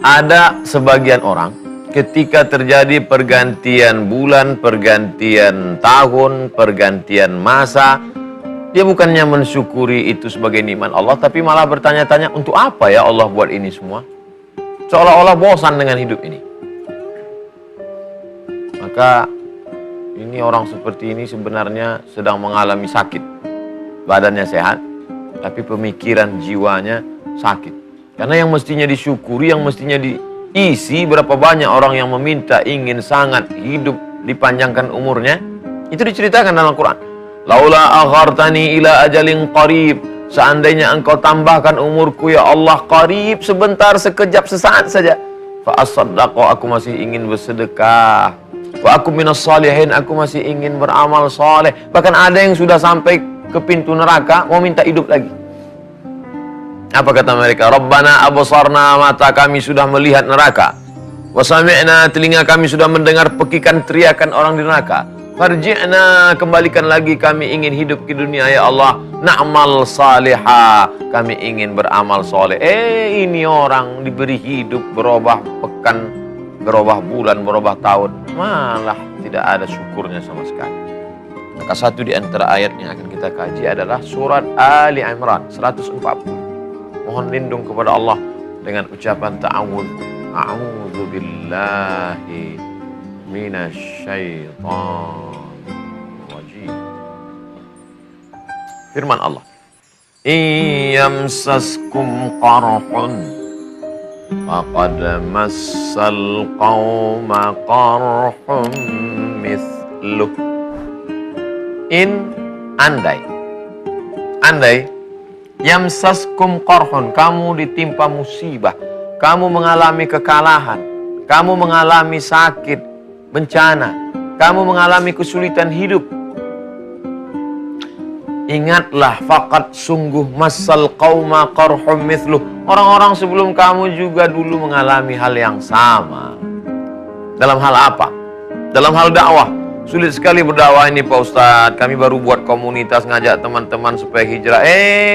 Ada sebagian orang ketika terjadi pergantian bulan, pergantian tahun, pergantian masa, dia bukannya mensyukuri itu sebagai nikmat Allah, tapi malah bertanya-tanya, untuk apa ya Allah buat ini semua? Seolah-olah bosan dengan hidup ini. Maka ini orang seperti ini sebenarnya sedang mengalami sakit. Badannya sehat, tapi pemikiran jiwanya sakit. Karena yang mestinya disyukuri, yang mestinya diisi, berapa banyak orang yang meminta ingin sangat hidup dipanjangkan umurnya, itu diceritakan dalam Al-Quran. Laula akhartani ila ajalin qarib, seandainya engkau tambahkan umurku ya Allah qarib, sebentar, sekejap, sesaat saja, fa asaddaqu, aku masih ingin bersedekah, wa aku minas salihin, aku masih ingin beramal saleh. Bahkan ada yang sudah sampai ke pintu neraka mau minta hidup lagi. Apa kata mereka? Rabbana absarna, mata kami sudah melihat neraka. Wa sami'na, telinga kami sudah mendengar pekikan teriakan orang di neraka. Farji'na, kembalikan lagi kami ingin hidup ke dunia ya Allah. Na'mal salihah, kami ingin beramal soleh. Ini orang diberi hidup berubah pekan, berubah bulan, berubah tahun, malah tidak ada syukurnya sama sekali. Maka satu di antara ayat yang akan kita kaji adalah surat Ali Imran 140. Mohon lindung kepada Allah dengan ucapan ta'awudz. A'udzu billahi minasyaitonir rajim. Firman Allah, "Iyamsaskum qarhun faqad massal qauma qarhun mithluh." Andai yamsaskum qarhun, kamu ditimpa musibah, kamu mengalami kekalahan, kamu mengalami sakit, bencana, kamu mengalami kesulitan hidup. Ingatlah, faqad, sungguh, massal qauma qarhum mithluh, orang-orang sebelum kamu juga dulu mengalami hal yang sama. Dalam hal apa? Dalam hal dakwah. Sulit sekali berdakwah ini Pak Ustadz. Kami baru buat komunitas, ngajak teman-teman supaya hijrah.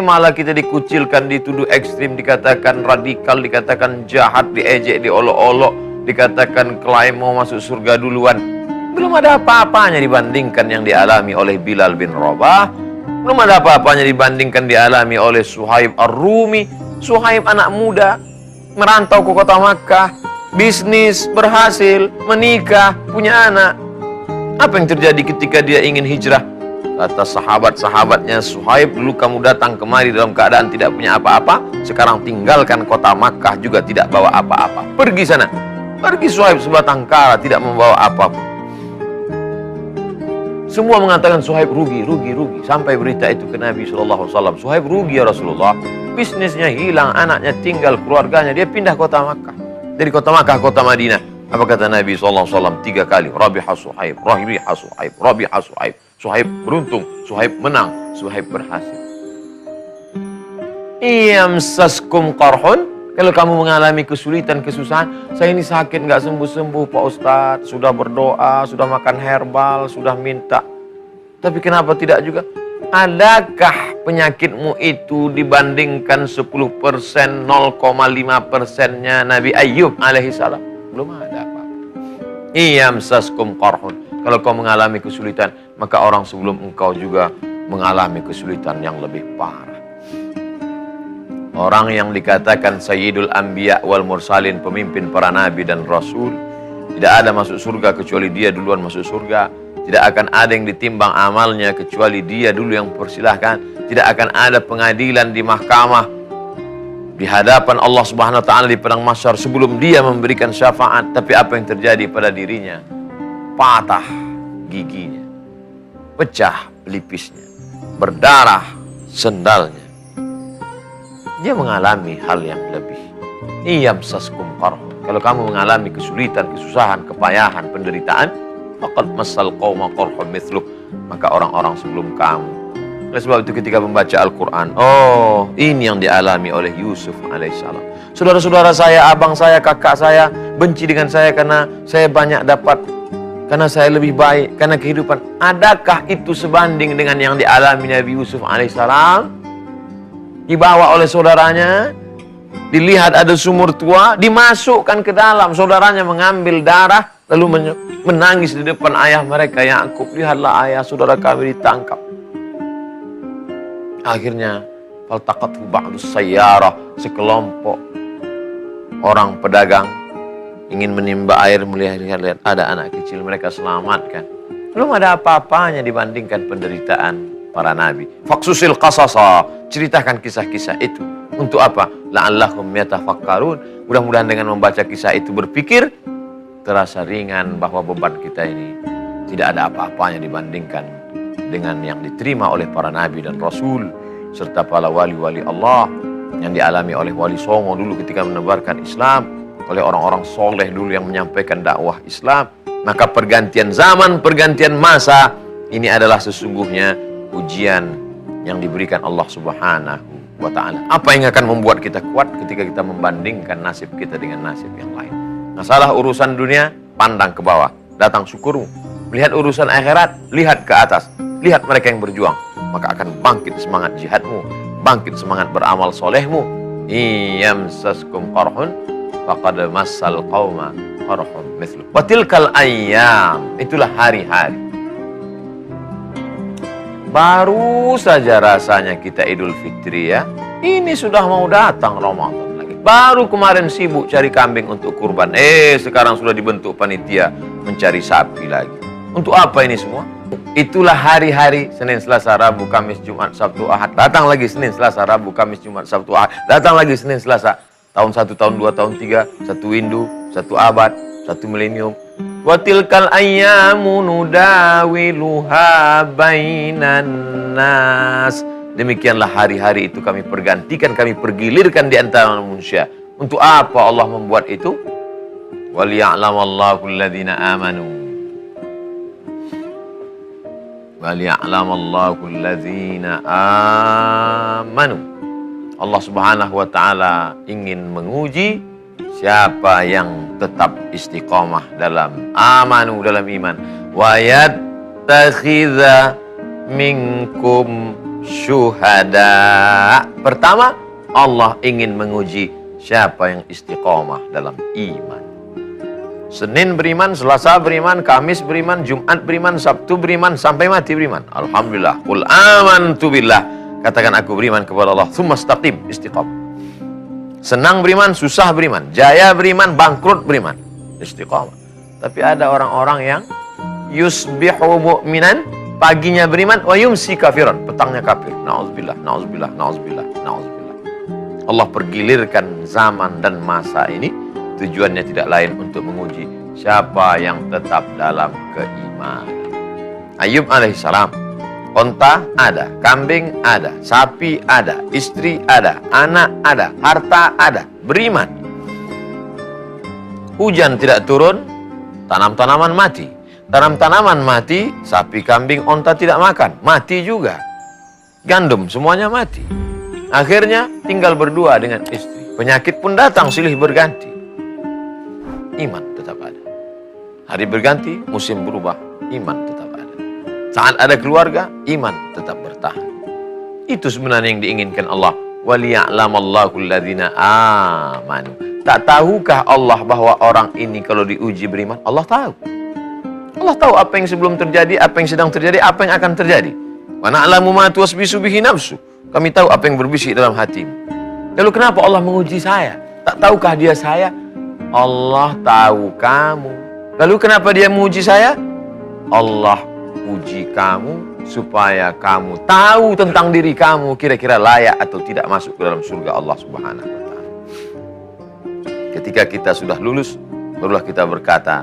Malah kita dikucilkan, dituduh ekstrim, dikatakan radikal, dikatakan jahat, diejek, diolok-olok, dikatakan klaim mau masuk surga duluan. Belum ada apa-apanya dibandingkan yang dialami oleh Bilal bin Rabah. Belum ada apa-apanya dibandingkan dialami oleh Suhaib Ar-Rumi. Suhaib anak muda, merantau ke kota Makkah, bisnis, berhasil, menikah, punya anak. Apa yang terjadi ketika dia ingin hijrah? Kata sahabat-sahabatnya, Suhaib, dulu kamu datang kemari dalam keadaan tidak punya apa-apa, sekarang tinggalkan kota Makkah juga tidak bawa apa-apa. Pergi sana. Pergi Suhaib sebatang kara, tidak membawa apapun. Semua mengatakan Suhaib rugi. Sampai berita itu ke Nabi SAW. Suhaib rugi ya Rasulullah. Bisnisnya hilang, anaknya tinggal, keluarganya. Dia pindah kota Makkah. Dari kota Makkah, kota Madinah. Apa kata Nabi SAW? 3 kali. Rabiha Suhaib, Rabiha Suhaib, Rabiha Suhaib. Suhaib beruntung, Suhaib menang, Suhaib berhasil. Iyamsaskum qarhun, kalau kamu mengalami kesulitan, kesusahan, saya ini sakit nggak sembuh-sembuh Pak Ustadz, sudah berdoa, sudah makan herbal, sudah minta, tapi kenapa tidak juga? Adakah penyakitmu itu dibandingkan 10%, 0,5%-nya Nabi Ayyub alaihissalam? Belum ada apa-apa. Iyamsaskum qarhun, kalau kau mengalami kesulitan, maka orang sebelum engkau juga mengalami kesulitan yang lebih parah. Orang yang dikatakan Sayyidul Anbiya wal Mursalin, pemimpin para nabi dan rasul, tidak ada masuk surga kecuali dia duluan masuk surga. Tidak akan ada yang ditimbang amalnya kecuali dia dulu yang persilahkan. Tidak akan ada pengadilan di mahkamah di hadapan Allah Subhanahu wa taala di padang mahsyar sebelum dia memberikan syafaat. Tapi apa yang terjadi pada dirinya? Patah giginya, pecah pelipisnya, berdarah sendalnya. Dia mengalami hal yang lebih. Iyamsaskum qarhun, kalau kamu mengalami kesulitan, kesusahan, kepayahan, penderitaan, faqad massal qauma qarhun mithluh, maka orang-orang sebelum kamu. Oleh sebab itu ketika membaca Al-Quran, oh ini yang dialami oleh Yusuf alaihissalam. Saudara-saudara saya, abang saya, kakak saya benci dengan saya karena saya banyak dapat, karena saya lebih baik, karena kehidupan. Adakah itu sebanding dengan yang dialami Nabi Yusuf alaihissalam? Dibawa oleh saudaranya, dilihat ada sumur tua, dimasukkan ke dalam. Saudaranya mengambil darah, lalu menangis di depan ayah mereka. Yakub, lihatlah ayah saudara kami ditangkap. Akhirnya, faltaqathu ba'du sayyarah, sekelompok orang pedagang ingin menimba air, melihat ada anak kecil, mereka selamatkan. Belum ada apa-apanya dibandingkan penderitaan para nabi. Faqsusil qasasa, ceritakan kisah-kisah itu. Untuk apa? La'allahum yatafakkarun. Mudah-mudahan dengan membaca kisah itu berpikir, terasa ringan bahwa beban kita ini tidak ada apa-apanya dibandingkan dengan yang diterima oleh para nabi dan rasul serta para wali-wali Allah yang dialami oleh Wali Songo dulu ketika menebarkan Islam, oleh orang-orang soleh dulu yang menyampaikan dakwah Islam. Maka pergantian zaman, pergantian masa, ini adalah sesungguhnya ujian yang diberikan Allah Subhanahu wa ta'ala. Apa yang akan membuat kita kuat ketika kita membandingkan nasib kita dengan nasib yang lain? Masalah urusan dunia, pandang ke bawah, datang syukurmu. Melihat urusan akhirat, lihat ke atas. Lihat mereka yang berjuang, maka akan bangkit semangat jihadmu, bangkit semangat beramal solehmu. Iyamsaskum qarhun faqad massal qauma qarhun mithlu wa tilkal ayyam, itulah hari-hari. Baru saja rasanya kita Idul Fitri ya. Ini sudah mau datang Ramadan lagi. Baru kemarin sibuk cari kambing untuk kurban. Sekarang sudah dibentuk panitia mencari sapi lagi. Untuk apa ini semua? Itulah hari-hari Senin, Selasa, Rabu, Kamis, Jumat, Sabtu, Ahad. Datang lagi Senin, Selasa, Rabu, Kamis, Jumat, Sabtu, Ahad. Datang lagi Senin, Selasa. Tahun 1, tahun 2, tahun 3. 1 windu, 1 abad, 1 milenium. Wa tilkal ayyamu nudawiluha bainan nas. Demikianlah hari-hari itu kami pergantikan, kami pergilirkan di antara manusia. Untuk apa Allah membuat itu? Waliya'lamallahu alladhina amanu. Waliya'lamallahu alladhina amanu. Allah Subhanahu wa ta'ala ingin menguji siapa yang tetap istiqomah dalam amanu, dalam iman. Wa yattakhidha minkum syuhada. Pertama, Allah ingin menguji siapa yang istiqomah dalam iman. Senin beriman, Selasa beriman, Kamis beriman, Jumat beriman, Sabtu beriman, sampai mati beriman. Alhamdulillah. Qul amantu billah. Katakan aku beriman kepada Allah. Tsumma istaqim, istiqamah. Senang beriman, susah beriman, jaya beriman, bangkrut beriman, istiqamah. Tapi ada orang-orang yang yusbihu mu'minan, paginya beriman, wa yumsi kafiran, petangnya kafir. Nauzubillah, nauzubillah, nauzubillah, nauzubillah. Allah pergilirkan zaman dan masa ini, tujuannya tidak lain untuk menguji siapa yang tetap dalam keimanan. Ayub alaihissalam, onta ada, kambing ada, sapi ada, istri ada, anak ada, harta ada, beriman. Hujan tidak turun, tanam-tanaman mati. Tanam-tanaman mati, sapi, kambing, onta tidak makan, mati juga. Gandum semuanya mati. Akhirnya tinggal berdua dengan istri. Penyakit pun datang silih berganti. Iman tetap ada. Hari berganti, musim berubah, iman tetap ada. Saat ada keluarga, iman tetap bertahan. Itu sebenarnya yang diinginkan Allah. Waliya'lamallahu alladhina amanu. Tak tahukah Allah bahwa orang ini kalau diuji beriman? Allah tahu. Allah tahu apa yang sebelum terjadi, apa yang sedang terjadi, apa yang akan terjadi. Wa na'lamu ma tuwaswisu bihi nafsu. Kami tahu apa yang berbisik dalam hatimu. Lalu kenapa Allah menguji saya? Tak tahukah dia saya? Allah tahu kamu. Lalu kenapa dia menguji saya? Allah uji kamu supaya kamu tahu tentang diri kamu, kira-kira layak atau tidak masuk ke dalam surga Allah Subhanahu wa ta'ala. Ketika kita sudah lulus, barulah kita berkata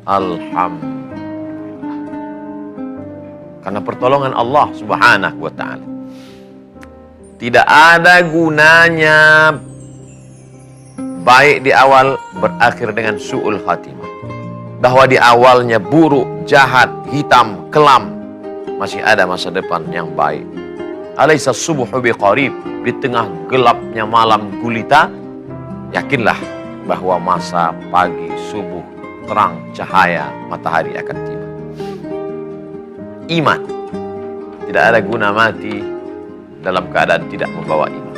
alhamdulillah, karena pertolongan Allah Subhanahu wa ta'ala. Tidak ada gunanya baik di awal berakhir dengan su'ul khatimah. Bahwa di awalnya buruk, jahat, hitam, kelam, masih ada masa depan yang baik. Alaysa subuhu biqarib, di tengah gelapnya malam gulita, yakinlah bahwa masa pagi, subuh, terang, cahaya matahari akan tiba. Iman. Tidak ada guna mati dalam keadaan tidak membawa iman.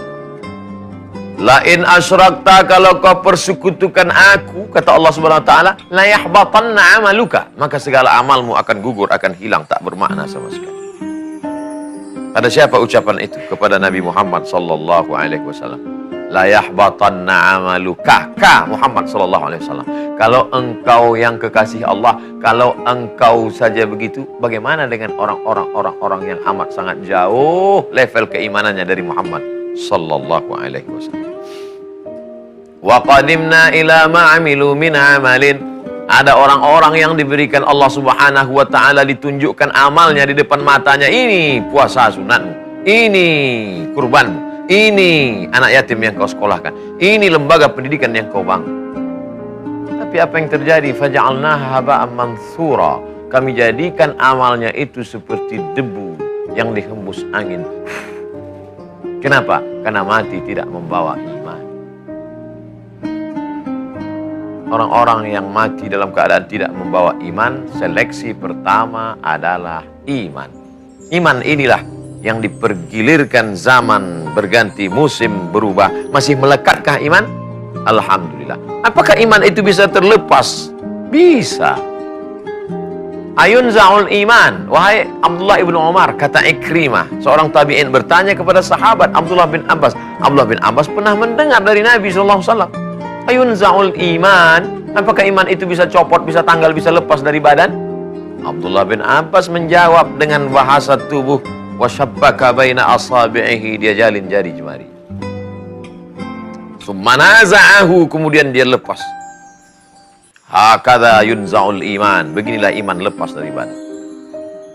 La in asyrakta, kalau kau persekutukan aku, kata Allah Subhanahu wa taala, la yahbatanna amaluka, maka segala amalmu akan gugur, akan hilang, tak bermakna sama sekali. Ada siapa ucapan itu? Kepada Nabi Muhammad sallallahu alaihi wasallam. La yahbatanna amaluka, ka Muhammad sallallahu alaihi wasallam. Kalau engkau yang kekasih Allah, kalau engkau saja begitu, bagaimana dengan orang-orang yang amat sangat jauh level keimanannya dari Muhammad sallallahu alaihi wasallam. Wa qadimna ila ma 'amilu min 'amalin. Ada orang-orang yang diberikan Allah Subhanahu wa taala, ditunjukkan amalnya di depan matanya. Ini puasa sunatmu, ini kurbanmu, ini anak yatim yang kau sekolahkan, ini lembaga pendidikan yang kau bangun. Tapi apa yang terjadi? Faja'alnaha haba'an mansura. Kami jadikan amalnya itu seperti debu yang dihembus angin. Kenapa? Karena mati tidak membawa iman. Orang-orang yang mati dalam keadaan tidak membawa iman, seleksi pertama adalah iman. Iman inilah yang dipergilirkan zaman berganti, musim berubah. Masih melekatkah iman? Alhamdulillah. Apakah iman itu bisa terlepas? Bisa. Ayun za'ul iman. Wahai Abdullah ibn Umar, kata Ikrimah, seorang tabi'in bertanya kepada sahabat Abdullah bin Abbas. Abdullah bin Abbas pernah mendengar dari Nabi SAW. Ayun za'ul iman. Apakah iman itu bisa copot, bisa tanggal, bisa lepas dari badan? Abdullah bin Abbas menjawab dengan bahasa tubuh. Wasyabbaka baina asabi'ihi. Dia jalin jari jemari. Summanaza'ahu, kemudian dia lepas. Hakadha yunza'ul iman. Beginilah iman lepas dari badan.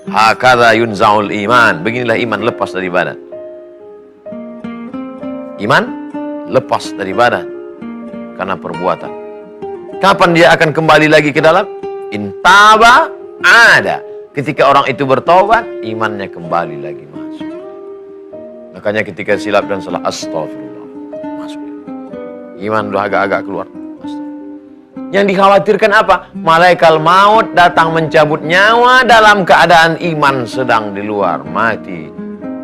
Hakadha yunza'ul iman. Beginilah iman lepas dari badan. Iman lepas dari badan karena perbuatan. Kapan dia akan kembali lagi ke dalam? Intaba ada. Ketika orang itu bertobat, imannya kembali lagi masuk. Makanya ketika silap dan salah, astagfirullah, masuk. Iman udah agak-agak keluar. Yang dikhawatirkan apa? Malaikat maut datang mencabut nyawa dalam keadaan iman sedang di luar, mati.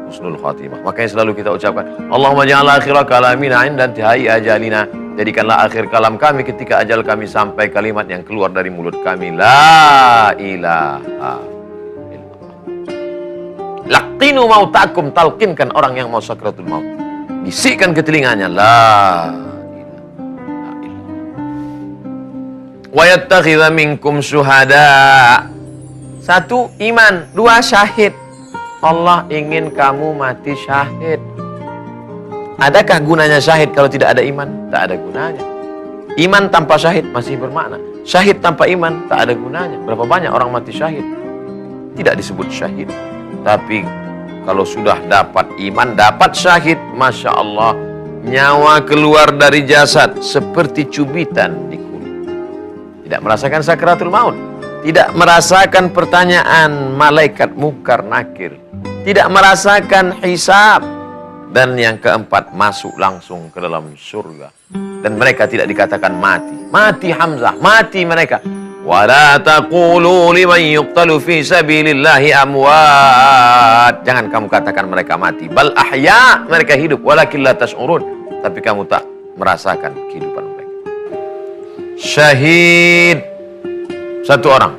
Husnul khatimah. Makanya selalu kita ucapkan, Allahumma ja'al akhira kalamina inda intihai ajalina. Jadikanlah akhir kalam kami ketika ajal kami sampai, kalimat yang keluar dari mulut kami, la ilaha illallah. Laqinu mautakum, talqinkan orang yang mau sakratul maut. Bisikkan ke telinganya, la ilaha illallah. Wa yattakhidha minkum syuhada. Satu, iman. Dua, syahid. Allah ingin kamu mati syahid. Adakah gunanya syahid kalau tidak ada iman? Tak ada gunanya. Iman tanpa syahid masih bermakna. Syahid tanpa iman tak ada gunanya. Berapa banyak orang mati syahid? Tidak disebut syahid. Tapi kalau sudah dapat iman, dapat syahid, Masya Allah, nyawa keluar dari jasad seperti cubitan di kulit. Tidak merasakan sakratul maut. Tidak merasakan pertanyaan malaikat mungkar nakir. Tidak merasakan hisab. Dan yang keempat, masuk langsung ke dalam surga. Dan mereka tidak dikatakan mati. Mati Hamzah, mati mereka. Wala taqulu liman yuqtalu fi sabilillahi amwat. Jangan kamu katakan mereka mati. Bal ahya, mereka hidup. Walakin la tash'urun. Tapi kamu tak merasakan kehidupan mereka. Syahid, satu orang.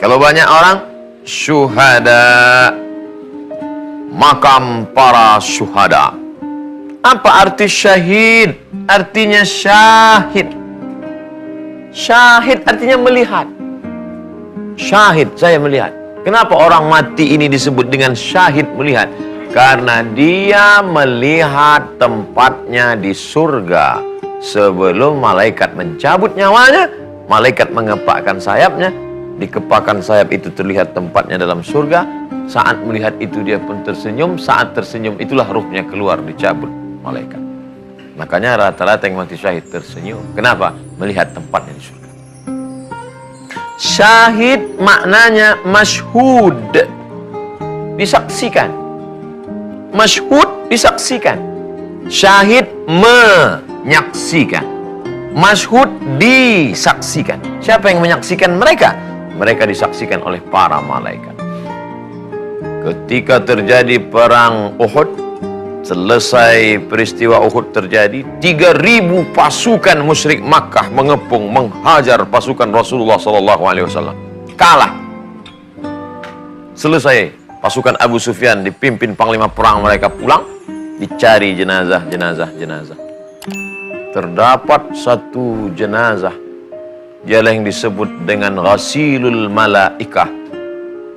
Kalau banyak orang, syuhada, makam para syuhada. Apa arti syahid? Artinya syahid. Syahid artinya melihat. Syahid, saya melihat. Kenapa orang mati ini disebut dengan syahid, melihat? Karena dia melihat tempatnya di surga. Sebelum malaikat mencabut nyawanya, malaikat mengepakkan sayapnya. Dikepakkan sayap itu terlihat tempatnya dalam surga. Saat melihat itu dia pun tersenyum. Saat tersenyum itulah ruhnya keluar, dicabut malaikat. Makanya rata-rata yang mati syahid tersenyum. Kenapa? Melihat tempatnya di surga. Syahid maknanya masyhud, disaksikan. Masyhud, disaksikan. Syahid, menyaksikan. Masyhud, disaksikan. Siapa yang menyaksikan mereka? Mereka disaksikan oleh para malaikat. Ketika terjadi perang Uhud, Selesai peristiwa Uhud terjadi, 3.000 pasukan musyrik Makkah mengepung, menghajar pasukan Rasulullah SAW. Kalah. Selesai, pasukan Abu Sufyan dipimpin panglima perang mereka pulang, dicari jenazah. Terdapat satu jenazah, dialah yang disebut dengan Ghasilul Malaikah.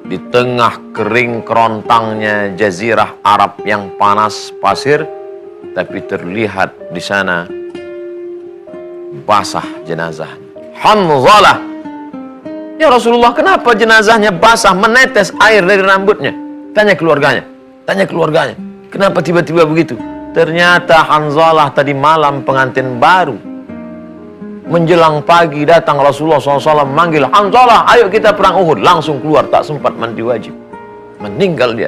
Di tengah kering kerontangnya jazirah Arab yang panas pasir, tapi terlihat di sana basah jenazah. Hanzalah. Ya Rasulullah, kenapa jenazahnya basah, menetes air dari rambutnya? Tanya keluarganya. Kenapa tiba-tiba begitu? Ternyata Hanzalah tadi malam pengantin baru. Menjelang pagi datang Rasulullah SAW manggil, Hanzalah, ayo kita perang Uhud. Langsung keluar, tak sempat mandi wajib. Meninggal dia.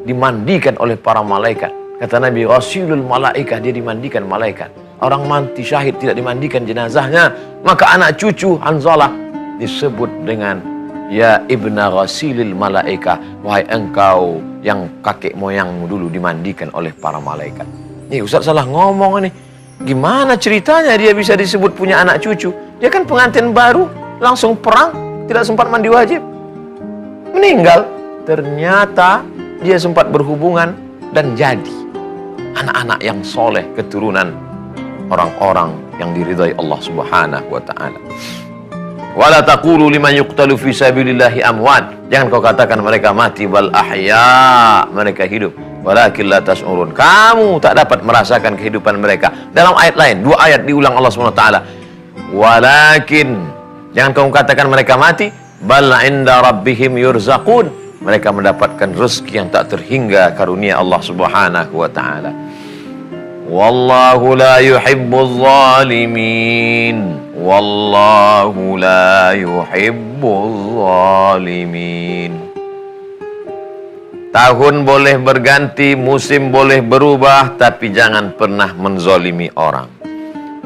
Dimandikan oleh para malaikat. Kata Nabi, Rasulul Malaikah, dia dimandikan malaikat. Orang mati syahid tidak dimandikan jenazahnya. Maka anak cucu Hanzalah disebut dengan, ya ibna Rasulil Malaikah, wahai engkau yang kakek moyangmu dulu dimandikan oleh para malaikat. Nih Ustaz salah ngomong ini. Gimana ceritanya dia bisa disebut punya anak cucu? Dia kan pengantin baru, langsung perang, tidak sempat mandi wajib. Meninggal. Ternyata dia sempat berhubungan dan jadi anak-anak yang soleh, keturunan orang-orang yang diridhai Allah Subhanahu wa ta'ala. Wala taqulu liman yuqtalu fi sabilillahi amwat. Jangan kau katakan mereka mati, bal ahya, mereka hidup. Walakin la tas'urun. Kamu tak dapat merasakan kehidupan mereka. Dalam ayat lain, 2 ayat diulang Allah SWT. Walakin, jangan kamu katakan mereka mati, bal inda rabbihim yurzaqun. Mereka mendapatkan rezeki yang tak terhingga karunia Allah Subhanahu wa ta'ala. Wallahu la yuhibbuz zalimin. Wallahu la yuhibbuz zalimin. Tahun boleh berganti, musim boleh berubah, tapi jangan pernah menzolimi orang.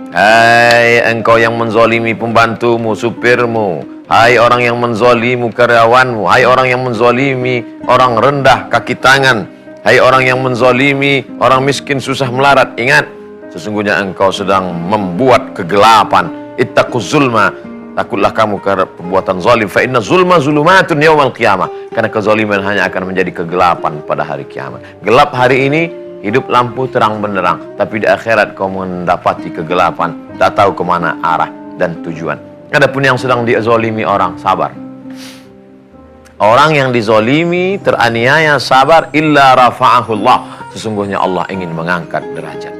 Hai engkau yang menzolimi pembantumu, supirmu. Hai orang yang menzolimu karyawanmu. Hai orang yang menzolimi orang rendah kaki tangan. Hai orang yang menzolimi orang miskin susah melarat. Ingat, sesungguhnya engkau sedang membuat kegelapan. Ittaquz zulma. Takutlah kamu karena perbuatan zalim. Fa inna zulma zulumatun yaumal qiyamah. Karena kezaliman hanya akan menjadi kegelapan pada hari kiamat. Gelap hari ini, hidup lampu terang benderang. Tapi di akhirat kau mendapati kegelapan. Tak tahu kemana arah dan tujuan. Adapun yang sedang dizalimi orang, sabar. Orang yang dizalimi, teraniaya, sabar. Illa rafa'ahullah. Sesungguhnya Allah ingin mengangkat derajat.